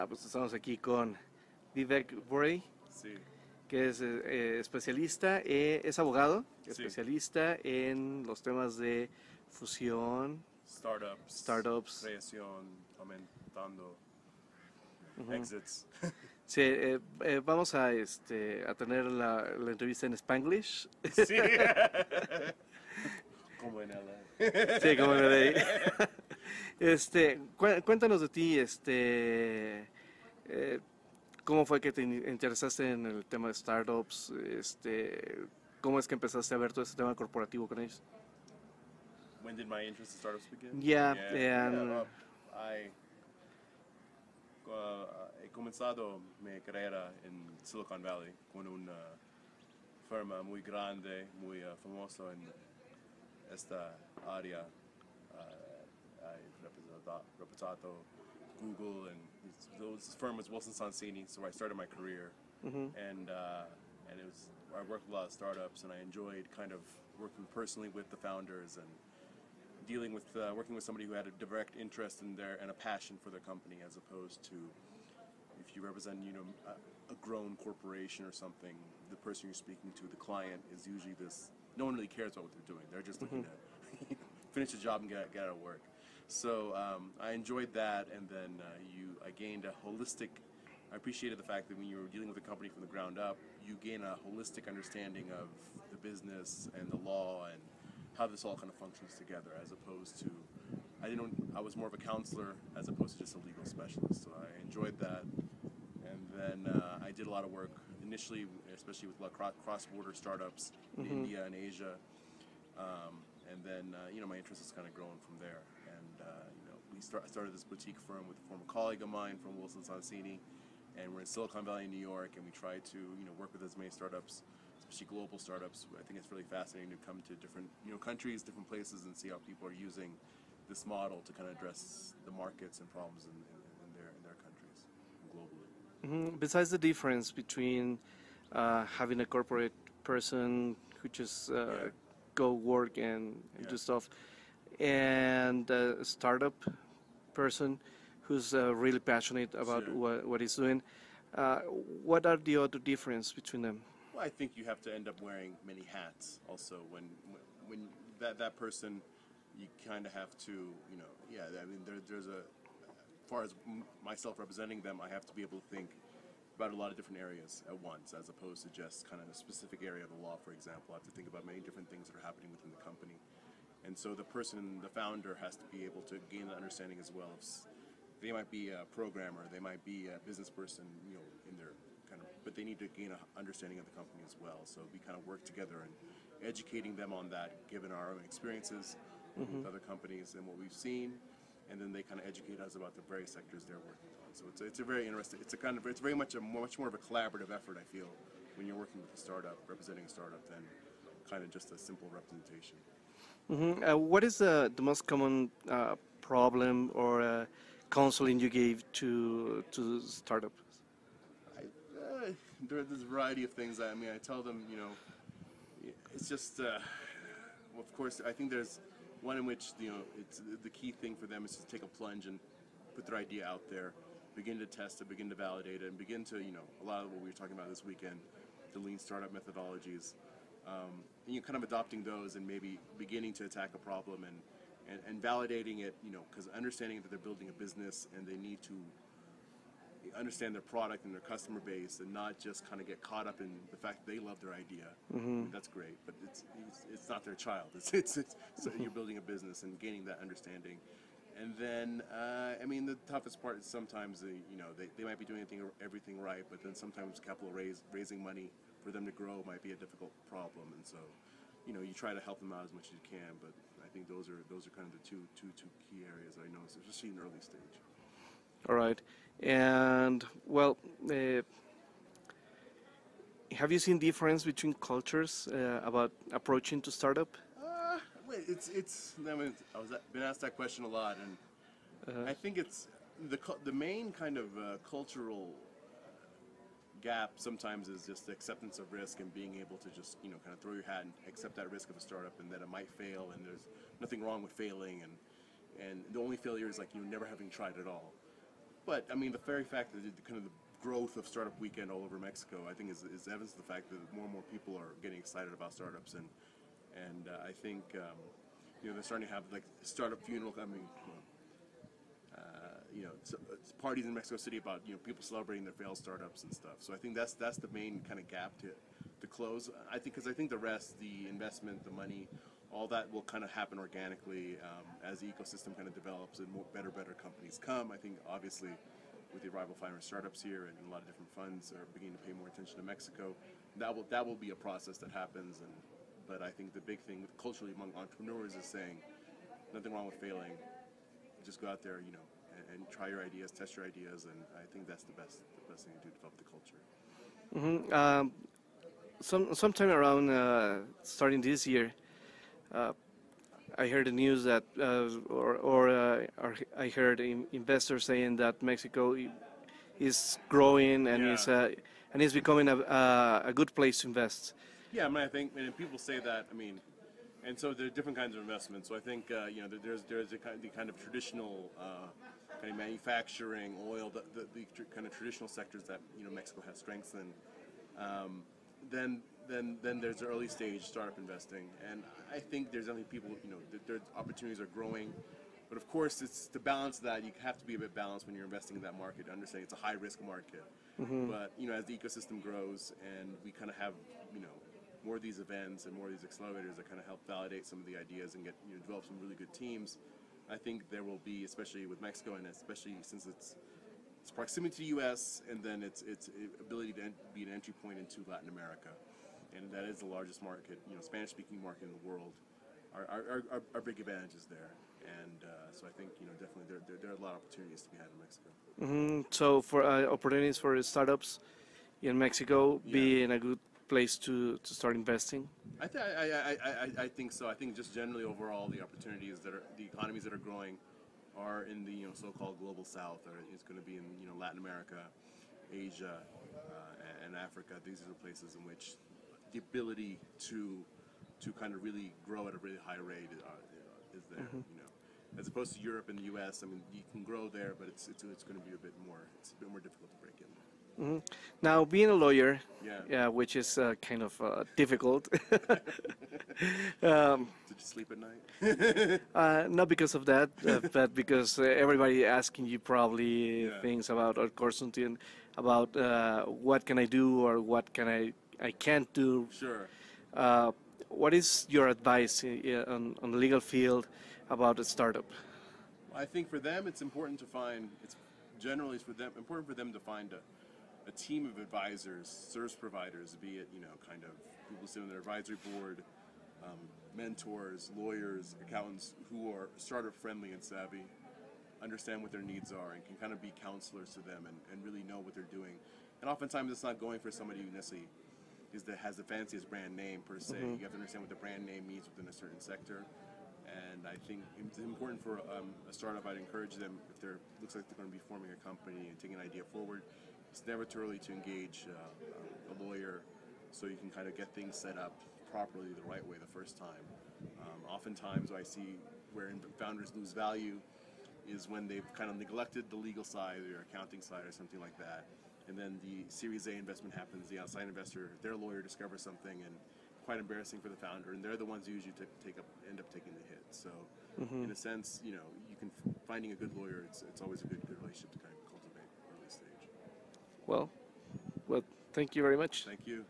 Pues estamos aquí con Vivek Boray, Sí, que es especialista, es abogado, sí. especialista en los temas de fusión, startups. Creación, aumentando, Ujú. exits. Sí, vamos a tener la entrevista en Spanglish. Sí. Como en LA. Sí, como me leí. Cuéntanos de ti, eh, ¿cómo fue que te interesaste en el tema de startups? ¿Cómo es que empezaste a ver todo este tema corporativo con ellos? When did my interest in startups begin? Yeah, Yeah, and he comenzado mi carrera en Silicon Valley con una firma muy grande, muy famosa en esta área. I representato Google, and those firm was Wilson Sonsini. So I started my career, and it was I worked with a lot of startups, and I enjoyed kind of working personally with the founders and dealing with working with somebody who had a direct interest in their and a passion for their company, as opposed to if you represent a grown corporation or something, the person you're speaking to, the client, is usually this. No one really cares about what they're doing. They're just looking to finish the job and get out of work. So I enjoyed that, and then I gained a holistic. I appreciated the fact that when you were dealing with a company from the ground up, you gain a holistic understanding of the business and the law and how this all kind of functions together, as opposed to I was more of a counselor as opposed to just a legal specialist. So I enjoyed that, and then I did a lot of work initially, especially with a lot of cross-border startups in India and Asia. And then my interest has kind of grown from there, and we started this boutique firm with a former colleague of mine from Wilson Sonsini, and we're in Silicon Valley, New York, and we try to work with as many startups, especially global startups. I think it's really fascinating to come to different countries, different places, and see how people are using this model to kind of address the markets and problems in their countries globally. Besides the difference between having a corporate person who just go work and do stuff, and a startup person who's really passionate about what he's doing, what are the other difference between them? Well, I think you have to end up wearing many hats. Also, when that person, you kind of have to, I mean, there's a, as far as myself representing them, I have to be able to think about a lot of different areas at once, as opposed to just kind of a specific area of the law, for example. I have to think about many different things that are happening within the company. And so the person, the founder, has to be able to gain that understanding as well. They might be a programmer, they might be a business person, in their kind of, but they need to gain an understanding of the company as well. So we kind of work together and educating them on that, given our own experiences with other companies and what we've seen, and then they kind of educate us about the various sectors they're working on. So it's a very interesting. It's very much much more of a collaborative effort, I feel, when you're working with a startup, representing a startup, than kind of just a simple representation. What is the most common problem or counseling you gave to startups? There's a variety of things. I mean, I tell them, it's just, of course, I think there's one in which, it's the key thing for them is to take a plunge and put their idea out there, begin to test it, begin to validate it, and begin to, a lot of what we were talking about this weekend, the lean startup methodologies, and kind of adopting those and maybe beginning to attack a problem and validating it, because understanding that they're building a business and they need to understand their product and their customer base, and not just kind of get caught up in the fact that they love their idea. I mean, that's great, but it's not their child. So you're building a business and gaining that understanding. And then, I mean, the toughest part is sometimes they might be doing everything right, but then sometimes capital raising money for them to grow might be a difficult problem. And so, you try to help them out as much as you can. But I think those are kind of the two key areas I know, especially in the early stage. All right, and well, have you seen difference between cultures about approaching to startup? I mean, been asked that question a lot, and I think it's the main kind of cultural gap sometimes is just the acceptance of risk and being able to just kind of throw your hat and accept that risk of a startup, and that it might fail, and there's nothing wrong with failing, and the only failure is like never having tried at all. But I mean, the very fact that the kind of the growth of Startup Weekend all over Mexico, I think, is evidence of the fact that more and more people are getting excited about startups, and I think you know, they're starting to have like startup funeral. I mean, you know, it's parties in Mexico City about, you know, people celebrating their failed startups and stuff. So I think that's the main kind of gap to close. I think, because I think the rest, the investment, the money, all that will kind of happen organically as the ecosystem kind of develops and more better companies come. I think obviously with the arrival of 500 startups here and a lot of different funds are beginning to pay more attention to Mexico, that will be a process that happens. But I think the big thing culturally among entrepreneurs is saying nothing wrong with failing. Just go out there, you know, and try your ideas, test your ideas, and I think that's the best thing to do to develop the culture. Sometime around starting this year, I heard the news that, or I heard investors saying that Mexico is growing and is becoming a good place to invest. Yeah, I mean, I think, and people say that, I mean, and so there are different kinds of investments. So I think, you know, there's the kind of traditional kind of manufacturing, oil, the kind of traditional sectors that, you know, Mexico has strengths in. Then there's the early stage startup investing, and I think there's only people, you know, their opportunities are growing, but of course it's to balance that. You have to be a bit balanced when you're investing in that market, to understand it's a high risk market. But you know, as the ecosystem grows and we kind of have, you know, more of these events and more of these accelerators that kind of help validate some of the ideas and get, you know, develop some really good teams, I think there will be, especially with Mexico, and especially since its proximity to the U.S. and then its ability to be an entry point into Latin America, and that is the largest market, you know, Spanish-speaking market in the world. Our big advantages there, and so I think, you know, definitely there are a lot of opportunities to be had in Mexico. So for opportunities for startups in Mexico, be in a good place to start investing. I think so. I think just generally overall the opportunities the economies that are growing are in the, you know, so-called global south, or it's going to be in, you know, Latin America, Asia, and Africa. These are the places in which the ability to kind of really grow at a really high rate is there. You know, as opposed to Europe and the U.S. I mean, you can grow there, but it's going to be a bit more difficult to break in. Now, being a lawyer, which is kind of difficult. Did you sleep at night? Not because of that, but because everybody asking you probably things about, or something about what can I do or what can I can't do. Sure. What is your advice on the legal field about a startup? I think for them it's important to find, important for them to find a team of advisors, service providers, be it, you know, kind of people sitting on their advisory board, mentors, lawyers, accountants who are startup friendly and savvy, understand what their needs are, and can kind of be counselors to them and really know what they're doing. And oftentimes it's not going for somebody who necessarily has the fanciest brand name per se. You have to understand what the brand name means within a certain sector. And I think it's important for a startup. I'd encourage them, if looks like they're going to be forming a company and taking an idea forward, it's never too early to engage a lawyer, so you can kind of get things set up properly the right way the first time. Oftentimes I see where founders lose value is when they've kind of neglected the legal side or accounting side or something like that, and then the Series A investment happens, the outside investor, their lawyer discovers something, and quite embarrassing for the founder, and they're the ones who usually end up taking the hit. So in a sense, you know, finding a good lawyer, it's always a good relationship to kind of cultivate early stage. Well, thank you very much. Thank you.